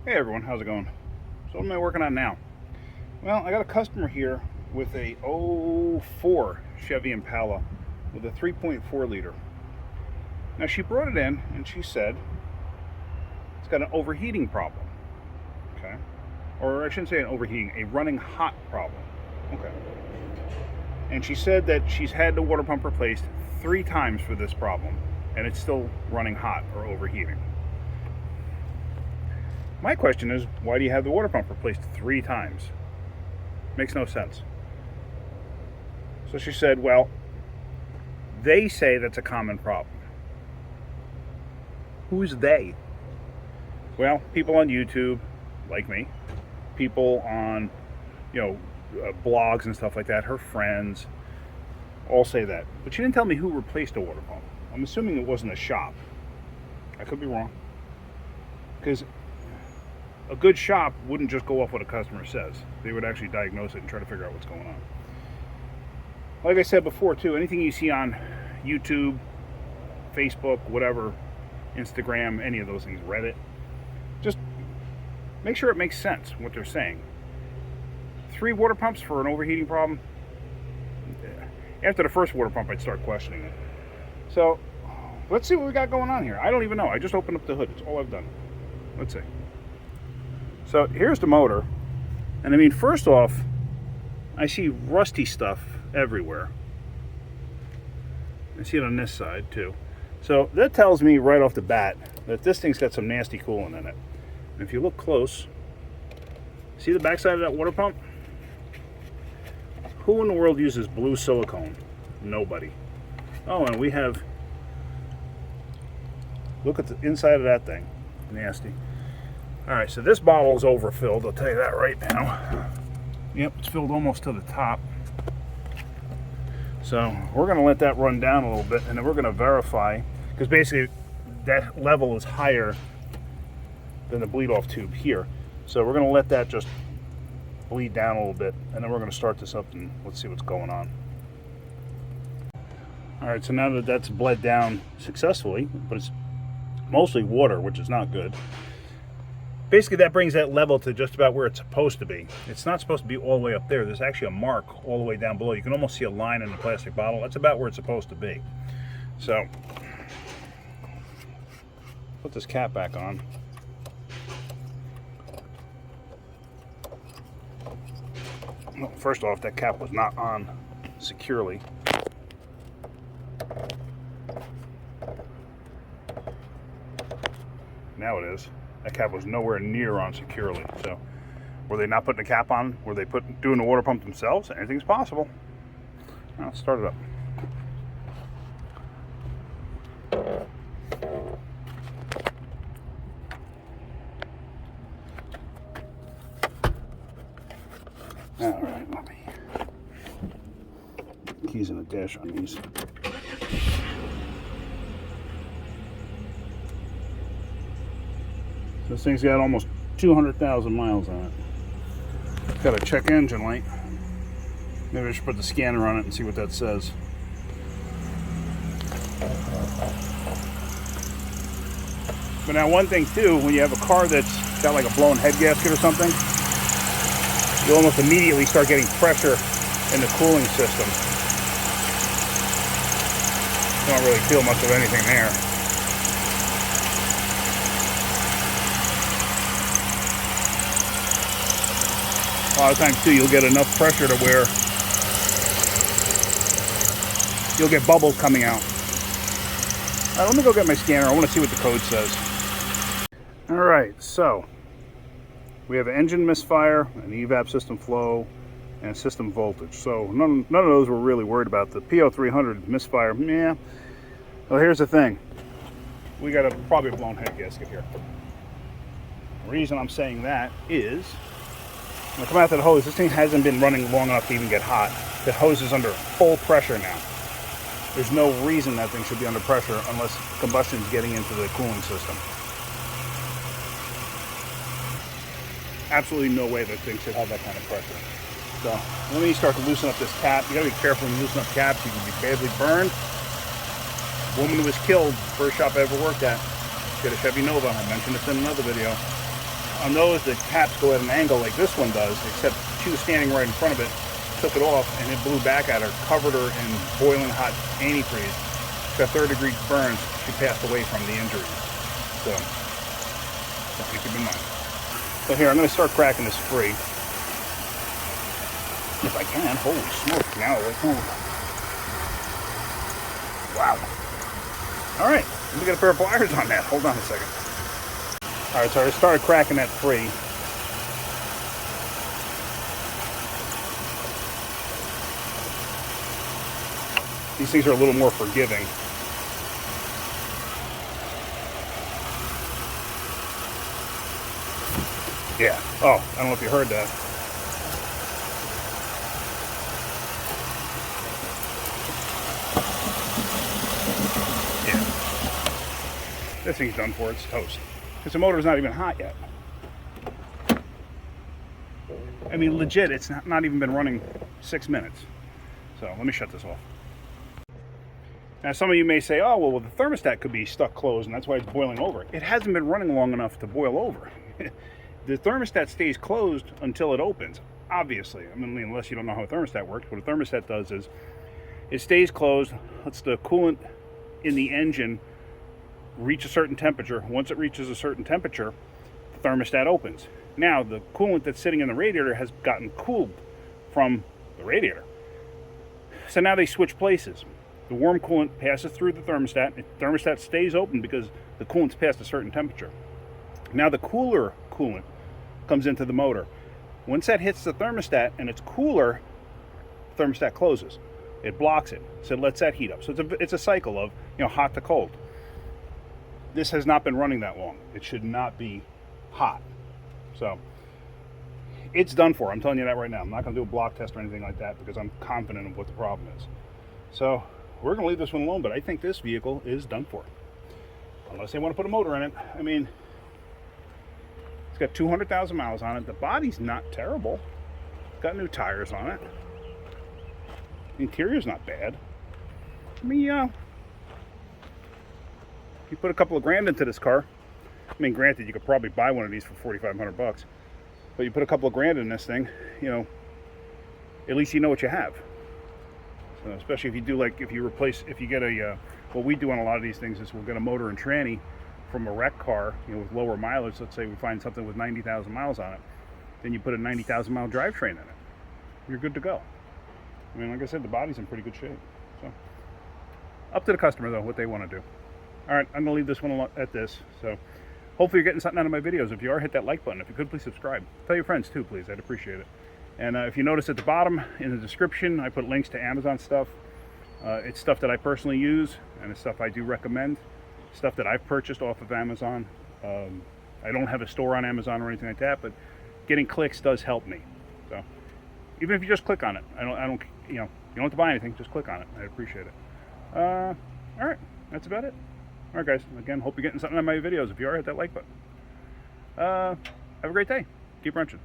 Hey everyone, how's it going? So what am I working on now? Well, I got a customer here with a '04 Chevy Impala with a 3.4 liter. Now she brought it in and she said it's got an overheating problem. Okay. Or I shouldn't say an overheating, a running hot problem. Okay. And she said that she's had the water pump replaced 3 times for this problem and it's still running hot or overheating. My question is, why do you have the water pump replaced 3 times? Makes no sense. So she said, well, they say that's a common problem. Who's they? Well, people on YouTube, like me, people on, blogs and stuff like that, her friends, all say that. But she didn't tell me who replaced the water pump. I'm assuming it wasn't a shop. I could be wrong. Because a good shop wouldn't just go off what a customer says. They would actually diagnose it and try to figure out what's going on. Like I said before too, anything you see on YouTube, Facebook, whatever, Instagram, any of those things, Reddit, just make sure it makes sense what they're saying. 3 water pumps for an overheating problem? After the first water pump, I'd start questioning it. So let's see what we got going on here. I don't even know. I just opened up the hood. It's all I've done. Let's see. So here's the motor, and I mean, first off, I see rusty stuff everywhere. I see it on this side too. So that tells me right off the bat that this thing's got some nasty coolant in it. And if you look close, see the backside of that water pump? Who in the world uses blue silicone? Nobody. Oh, and we have, look at the inside of that thing. Nasty. Alright, so this bottle is overfilled, I'll tell you that right now. Yep, it's filled almost to the top. So we're going to let that run down a little bit, and then we're going to verify, because basically that level is higher than the bleed off tube here. So we're going to let that just bleed down a little bit, and then we're going to start this up and let's see what's going on. Alright, so now that that's bled down successfully, but it's mostly water, which is not good. Basically, that brings that level to just about where it's supposed to be. It's not supposed to be all the way up there. There's actually a mark all the way down below. You can almost see a line in the plastic bottle. That's about where it's supposed to be. So, put this cap back on. Well, first off, that cap was not on securely. Now it is. That cap was nowhere near on securely. So, were they not putting the cap on? Were they doing the water pump themselves? Anything's possible. Now, let's start it up. All right, let me. Keys in the dash on these. This thing's got almost 200,000 miles on it. Got a check engine light. Maybe I should put the scanner on it and see what that says. But now one thing too, when you have a car that's got like a blown head gasket or something, you almost immediately start getting pressure in the cooling system. You don't really feel much of anything there. A lot of times too, you'll get enough pressure to where you'll get bubbles coming out. All right, let me go get my scanner. I want to see what the code says. All right, so we have engine misfire, an evap system flow, and system voltage. So none of those we're really worried about. The PO300 misfire, yeah. Well, here's the thing. We got probably a blown head gasket here. The reason I'm saying that is, when I come out to the hose, this thing hasn't been running long enough to even get hot. The hose is under full pressure now. There's no reason that thing should be under pressure unless combustion is getting into the cooling system. Absolutely no way that thing should have that kind of pressure. So let me start to loosen up this cap. You gotta be careful when you loosen up caps. You can be badly burned. The woman who was killed, first shop I ever worked at, she had a Chevy Nova. I mentioned this in another video. On those, the caps go at an angle like this one does, except she was standing right in front of it, took it off, and it blew back at her, covered her in boiling hot antifreeze. She got third-degree burns. She passed away from the injury. So, something to keep in mind. So here, I'm going to start cracking this free. If I can. Holy smoke. Now, wow. All right, let me get a pair of pliers on that. Hold on a second. All right, so I started cracking that free. These things are a little more forgiving. Yeah. Oh, I don't know if you heard that. Yeah. This thing's done for. It's toast. Because the motor's not even hot yet. I mean, legit, it's not even been running 6 minutes. So let me shut this off. Now, some of you may say, oh, well, the thermostat could be stuck closed, and that's why it's boiling over. It hasn't been running long enough to boil over. The thermostat stays closed until it opens, obviously. I mean, unless you don't know how a thermostat works. What a thermostat does is it stays closed, lets the coolant in the engine reach a certain temperature. Once it reaches a certain temperature, the thermostat opens. Now, the coolant that's sitting in the radiator has gotten cooled from the radiator. So now they switch places. The warm coolant passes through the thermostat. The thermostat stays open because the coolant's past a certain temperature. Now the cooler coolant comes into the motor. Once that hits the thermostat and it's cooler, the thermostat closes. It blocks it, so it lets that heat up. So it's a cycle of, hot to cold. This has not been running that long. It should not be hot. So it's done for. I'm telling you that right now. I'm not going to do a block test or anything like that because I'm confident of what the problem is. So we're going to leave this one alone, but I think this vehicle is done for. Unless they want to put a motor in it. I mean, it's got 200,000 miles on it. The body's not terrible. It's got new tires on it. The interior's not bad. I mean, you put a couple of grand into this car. I mean, granted, you could probably buy one of these for $4,500, but you put a couple of grand in this thing, at least you know what you have. So, especially if you do, if you get a, what we do on a lot of these things is we'll get a motor and tranny from a wreck car, with lower mileage. Let's say we find something with 90,000 miles on it, then you put a 90,000 mile drivetrain in it. You're good to go. I mean, like I said, the body's in pretty good shape. So, up to the customer though, what they want to do. All right, I'm gonna leave this one at this. So, hopefully you're getting something out of my videos. If you are, hit that like button. If you could, please subscribe. Tell your friends too, please. I'd appreciate it. And if you notice at the bottom in the description, I put links to Amazon stuff. It's stuff that I personally use, and it's stuff I do recommend. Stuff that I've purchased off of Amazon. I don't have a store on Amazon or anything like that, but getting clicks does help me. So even if you just click on it, I don't, you don't have to buy anything. Just click on it. I appreciate it. All right, that's about it. All right, guys. Again, hope you're getting something out of my videos. If you are, hit that like button. Have a great day. Keep wrenching.